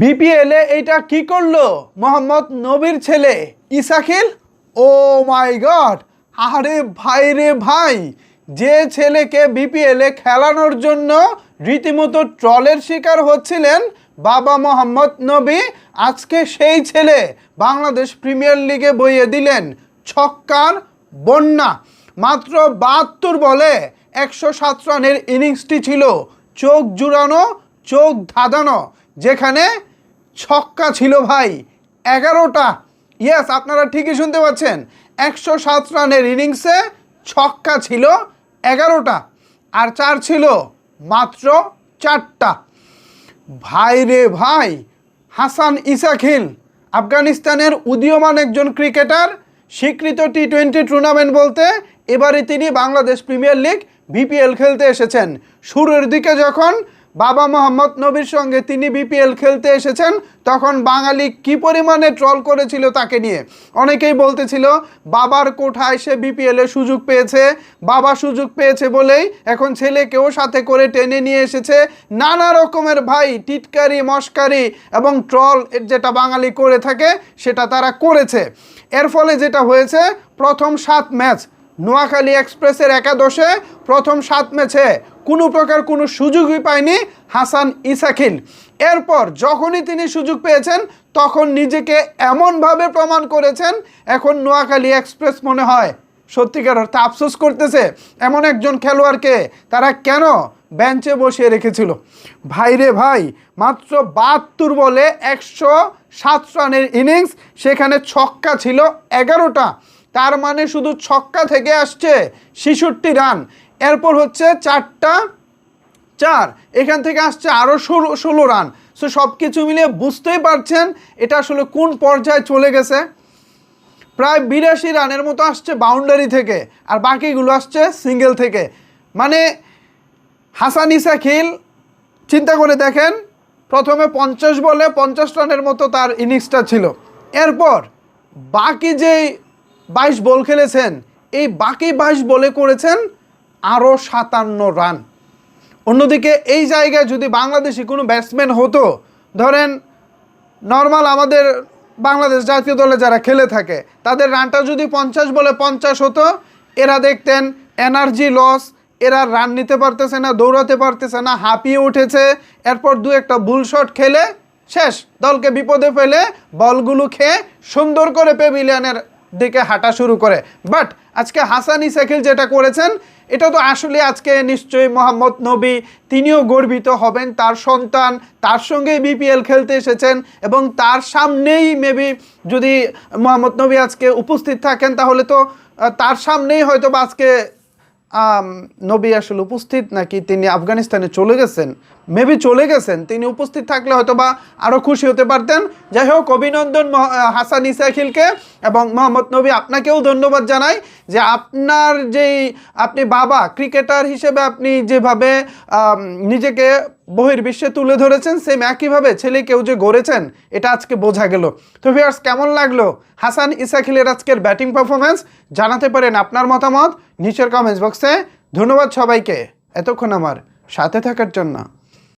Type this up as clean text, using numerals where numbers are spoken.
বিপিএলে এইটা কি করলো মোহাম্মদ নবীর ছেলে ইসাখিল। ও মাই গড, আরে ভাই রে ভাই, যে ছেলেকে বিপিএলে খেলানোর জন্য রীতিমতো ট্রলের শিকার হচ্ছিলেন বাবা মোহাম্মদ নবী, আজকে সেই ছেলে বাংলাদেশ প্রিমিয়ার লিগে বইয়ে দিলেন ছক্কার বন্যা। মাত্র 72 বলে 107 রানের ইনিংসটি ছিল চোখ জুড়ানো, চোখ ধাঁধানো, যেখানে ছক্কা ছিল ভাই 11টা। ইয়েস, আপনারা ঠিকই শুনতে পাচ্ছেন, 107 রানের ইনিংসে ছক্কা ছিল 11টা আর চার ছিল মাত্র 4টা। ভাই রে ভাই, হাসান ইসাখিল আফগানিস্তানের উদীয়মান একজন ক্রিকেটার, স্বীকৃত টি20 টুর্নামেন্ট বলতে এবারে তিনি বাংলাদেশ প্রিমিয়ার লিগ বিপিএল খেলতে এসেছেন। শুরুর দিকে যখন বাবা মোহাম্মদ নবীর সঙ্গে তিনি বিপিএল খেলতে এসেছেন তখন বাঙালি কি পরিমাণে ট্রল করেছিল তাকে নিয়ে। অনেকেই বলতেছিল বাবার কোঠায় সে বিপিএলে সুযোগ পেয়েছে, বাবা সুযোগ পেয়েছে বলেই এখন ছেলেকেও সাথে করে টেনে নিয়ে এসেছে। নানা রকমের ভাই টিটকারি, মস্কারি এবং ট্রল যেটা বাঙালি করে থাকে সেটা তারা করেছে। এর ফলে যেটা হয়েছে, প্রথম 7 ম্যাচ নোয়াখালী এক্সপ্রেসের একাদশে প্রথম 7 ম্যাচে কোনো প্রকার কোনো সুযোগই পায়নি হাসান ইসাখিল। এরপর যখনই তিনি সুযোগ পেয়েছেন তখন নিজেকে এমনভাবে প্রমাণ করেছেন, এখন নোয়াখালী এক্সপ্রেস মনে হয় সত্যিকার অর্থে আফসোস করতেছে এমন একজন খেলোয়াড়কে তারা কেন বেঞ্চে বসিয়ে রেখেছিল। ভাই রে ভাই, মাত্র 72 বলে 107 রানের ইনিংস, সেখানে ছক্কা ছিল 11টা, তার মানে শুধু ছক্কা থেকে আসছে 66 রান। এরপর হচ্ছে 4টা 4, এখান থেকে আসছে আরও 16 রান। সো সব কিছু মিলিয়ে বুঝতেই পারছেন এটা আসলে কোন পর্যায়ে চলে গেছে। প্রায় 82 রানের মতো আসছে বাউন্ডারি থেকে আর বাকিগুলো আসছে সিঙ্গেল থেকে। মানে হাসান ইসাখিল চিন্তা করে দেখেন, প্রথমে 50 বলে 50 রানের মতো তার ইনিংসটা ছিল, এরপর বাকি যেই 22 বল খেলেছেন এই বাকি 22 বলে করেছেন আরও 57 রান। অন্যদিকে এই জায়গায় যদি বাংলাদেশি কোনো ব্যাটসম্যান হতো, ধরেন নর্মাল আমাদের বাংলাদেশ জাতীয় দলে যারা খেলে থাকে তাদের রানটা যদি 50 বলে 50 হতো, এরা দেখতেন এনার্জি লস, এরা রান নিতে পারতেছে না, দৌড়াতে পারতেছে না, হাঁপিয়ে উঠেছে, এরপর দু একটা বুল শট খেলে শেষ, দলকে বিপদে ফেলে বলগুলো খেয়ে সুন্দর করে পেভিলিয়নের দিকে হাঁটা শুরু করে। বাট আজকে হাসান ইসাখিল যেটা করেছেন এটা তো আসলে আজকে নিশ্চয়ই মোহাম্মদ নবী তিনিও গর্বিত হবেন, তার সন্তান তার সঙ্গেই বিপিএল খেলতে এসেছেন এবং তার সামনেই মেবি যদি মোহাম্মদ নবী আজকে উপস্থিত থাকেন তাহলে তো তার সামনেই হয়তো বা আজকে নবী আসলে উপস্থিত নাকি তিনি আফগানিস্তানে চলে গেছেন, মেবি চলে গেছেন, তিনি উপস্থিত থাকলে হয়তো বা আরও খুশি হতে পারতেন। যাই হোক, অভিনন্দন হাসান ইসাখিলকে এবং মোহাম্মদ নবী আপনাকেও ধন্যবাদ জানাই যে আপনার যেই আপনি বাবা ক্রিকেটার হিসেবে আপনি যেভাবে নিজেকে বহির্বিশ্বে তুলে ধরেছেন সেম একইভাবে ছেলেকেও যে গড়েছেন এটা আজকে বোঝা গেল। তো ভিউয়ার্স, কেমন লাগলো হাসান ইসাখিলের আজকের ব্যাটিং পারফরমেন্স জানাতে পারেন আপনার মতামত নিচের কমেন্টস বক্সে। ধন্যবাদ সবাইকে এতক্ষণ আমার সাথে থাকার জন্য।